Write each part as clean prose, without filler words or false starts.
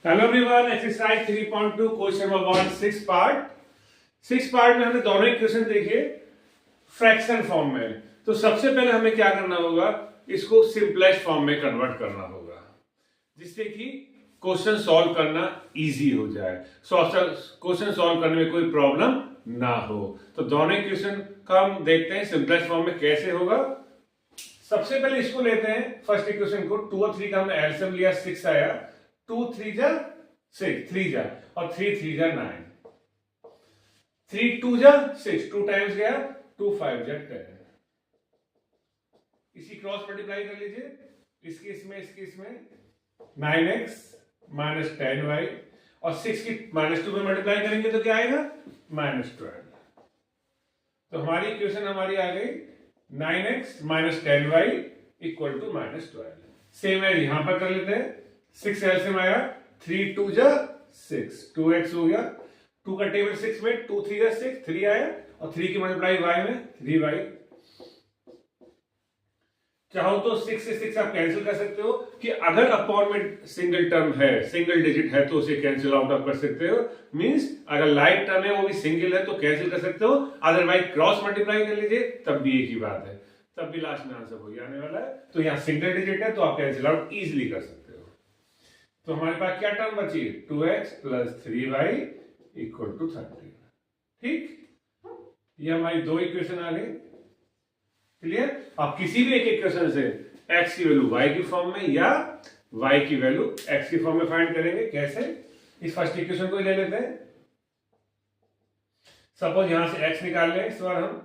Hello everyone, exercise 3.2 question number 1 six part में हमने दोनों ही क्वेश्चन देखे फ्रैक्शन फॉर्म में। तो सबसे पहले हमें क्या करना होगा, इसको सिंपलेस्ट फॉर्म में कन्वर्ट करना होगा जिससे कि क्वेश्चन सॉल्व करना इजी हो जाए, क्वेश्चन सॉल्व करने में कोई प्रॉब्लम ना हो। तो दोनों ही क्वेश्चन का हम देखते हैं सिंपलेस्ट फॉर्म में कैसे होगा। सबसे पहले इसको लेते हैं फर्स्ट इक्वेशन को। 2 और 3 का हमने एलसीएम लिया, 6 आया। 2 3 जा 6, 3 जा और 3 3 जा 9, 3 2 जा 6, 2 टाइम्स गया, 2 5 जा 10। इसी क्रॉस मल्टीप्लाई कर लीजिए, इसकी इसमें 9x माइनस 10y और 6 की -2 में मल्टीप्लाई करेंगे तो क्या आएगा, -12। तो हमारी इक्वेशन हमारी आ गई 9x minus 10y equal to -12। Same है यहां पर कर लेते हैं। 6 एलसीएम आया, 3 2 जा 6, 2x हो गया। 2 का टेबल 6 में 2 3 जा 6, 3 आया और 3 की मल्टीप्लाई y में 3y। चाहो तो 6 से 6 आप कैंसिल कर सकते हो कि अगर अपॉन में सिंगल टर्म है, सिंगल डिजिट है तो उसे कैंसिल आउट आप कर सकते हो। मींस अगर लाइक टर्म है वो भी सिंगल है तो कैंसिल कर सकते हो, अदरवाइज क्रॉस मल्टीप्लाई कर लीजिए तब भी एक ही बात है, तब भी लास्ट में आंसर वही आने वाला है। तो यहाँ सिंगल डिजिट है तो आप कैंसिल आउट इजिली कर सकते हो। तो हमारे पास क्या टर्म बची, 2x plus 3y equal to 30। ठीक, ये हमारी दो इक्वेशन आ गई। क्लियर। आप किसी भी एक इक्वेशन से x की वैल्यू y की फॉर्म में या y की वैल्यू x की फॉर्म में फाइंड करेंगे। कैसे, इस फर्स्ट इक्वेशन को ले लेते हैं। सपोज यहां से x निकाल लें, इस बार हम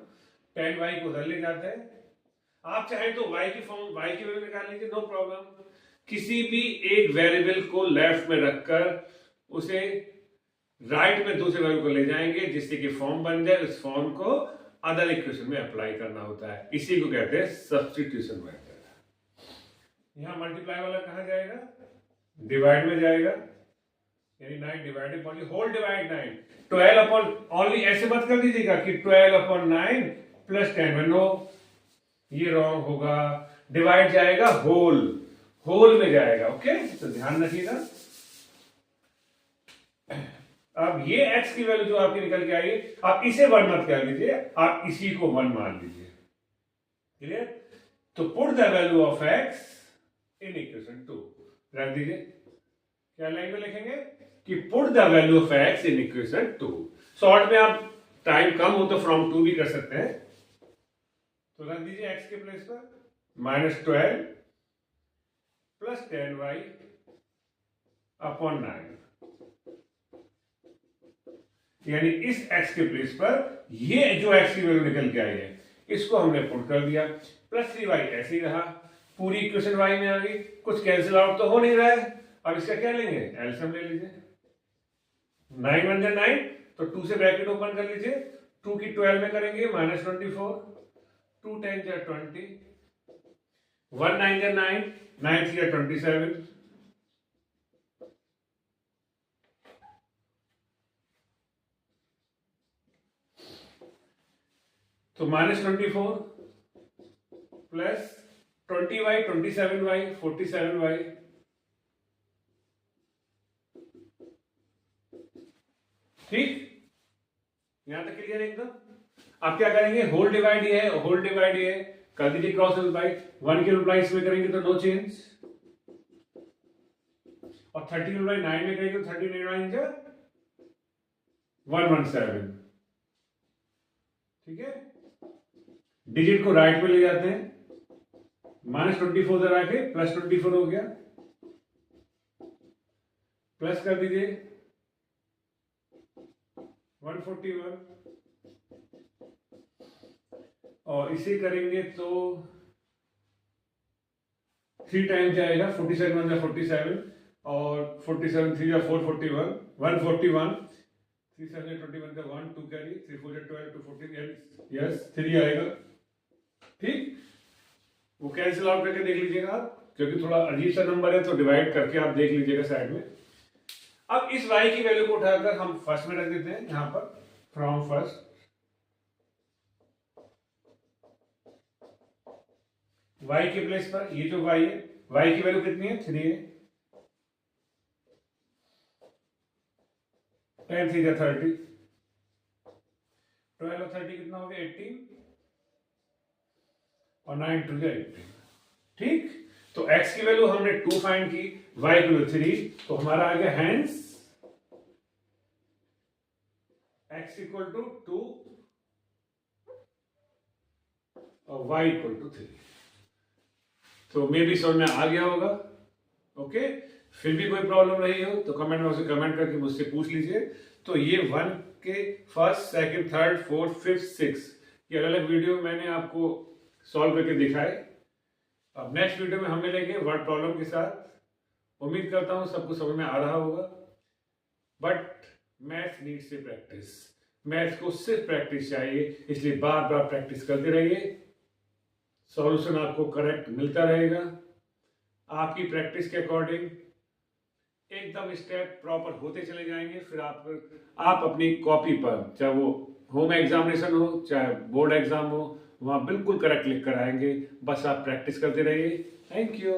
10y को उधर ले जाते हैं। आप चाहे तो y की वैल्यू निकाल लीजिए, नो प्रॉब्लम। किसी भी एक वेरिएबल को लेफ्ट में रखकर उसे राइट में दूसरे वैल्यू को ले जाएंगे जिससे कि फॉर्म बन जाए। उस फॉर्म को अदर इक्वेशन में अप्लाई करना होता है, इसी को कहते हैं सब्स्टिट्यूशन मेथड। यहां मल्टीप्लाई वाला कहां जाएगा, डिवाइड में जाएगा, यानी 9 divided by whole divide 9। 12 upon only ऐसे मत कर दीजिएगा कि 12 अपॉन 9 प्लस 10 नो, ये रॉन्ग होगा। डिवाइड जाएगा होल में जाएगा। ओके, तो ध्यान रखिएगा। अब ये x की वैल्यू जो आपकी निकल के आई, आप इसे 1 मत कर लीजिए, आप इसी को 1 मान लीजिए। क्लियर। तो put the value of x in equation 2 रख दीजिए। क्या लाइन में लिखेंगे कि put the value of x in equation 2। Short में आप टाइम कम हो तो फ्रॉम 2 भी कर सकते हैं। तो रख दीजिए x के प्लेस पर -12 प्लस 10y अपॉन 9, यानी इस x के प्लेस पर ये जो x की वैल्यू निकल के आई है इसको हमने पुट कर दिया। प्लस 3y ऐसे ही रहा, पूरी इक्वेशन y में आ गई। कुछ कैंसिल आउट तो हो नहीं रहा है। अब इसका क्या लेंगे, एलसीएम ले लीजिए। 9 1 9, तो 2 से ब्रैकेट ओपन कर लीजिए। 2 की 12 में करेंगे -24, 2 10 जा 20, 1 9 जा 9, 9 3 जा 27, तो -24 प्लस 20y 27y 47y। ठीक, यहां तक क्लियर एकदम। आप क्या करेंगे, होल डिवाइड ये है, होल डिवाइड ये है, कर दीजिए क्रॉस मल्टीप्लाई। 1 की मल्टीप्लाई इसमें करेंगे तो नो चेंज, और 30 की मल्टीप्लाई 9 में करेंगे तो 30 9 जा 117। ठीक है, डिजिट को राइट में ले जाते हैं, -24 जरा के +24 हो गया, प्लस कर दीजिए 141, और इसे करेंगे तो 3 टाइम जाएगा, 47 1 47, और 47 3 जा 441, 141, 3 7 21 का 1 2 कैरी, 3 4 12 2 14, यस 3 आएगा। ठीक, वो कैंसिल आउट करके देख लीजिएगा आप, क्योंकि थोड़ा अजीब सा नंबर है तो डिवाइड करके आप देख लीजिएगा साइड में। अब इस y की वैल्यू को उठाकर हम फर्स्ट में रख देते हैं, यहां पर फ्रॉम फर्स्ट। y के प्लेस पर ये जो y है, y की वैल्यू कितनी है, 3 है। 10 3 30, 12 और 30 कितना हो गया 18 और 9 2 18। ठीक, तो x की वैल्यू हमने 2 फाइंड की, y की वैल्यू 3, तो हमारा आ गया हैंस x इक्वल टू 2 और y इक्वल टू 3। तो मे भी समझ में आ गया होगा। ओके, फिर भी कोई प्रॉब्लम रही हो तो कमेंट बॉक्स में कमेंट करके मुझसे पूछ लीजिए। तो ये 1 के first, second, third, fourth, fifth, six ये अलग अलग वीडियो मैंने आपको सॉल्व करके दिखाए। अब नेक्स्ट वीडियो में हम मिलेंगे वर्ड प्रॉब्लम के साथ। उम्मीद करता हूं सबको समझ में आ रहा होगा। बट मैथ्स नीड से प्रैक्टिस, मैथ्स को सिर्फ प्रैक्टिस चाहिए, इसलिए बार बार प्रैक्टिस करते रहिए। सॉल्यूशन आपको करेक्ट मिलता रहेगा। आपकी प्रैक्टिस के अकॉर्डिंग एकदम स्टेप प्रॉपर होते चले जाएंगे। फिर आप अपनी कॉपी पर, चाहे वो होम एग्जामिनेशन हो चाहे बोर्ड एग्जाम हो, वहां बिल्कुल करेक्ट लिख कर आएंगे। बस आप प्रैक्टिस करते रहिए। Thank you.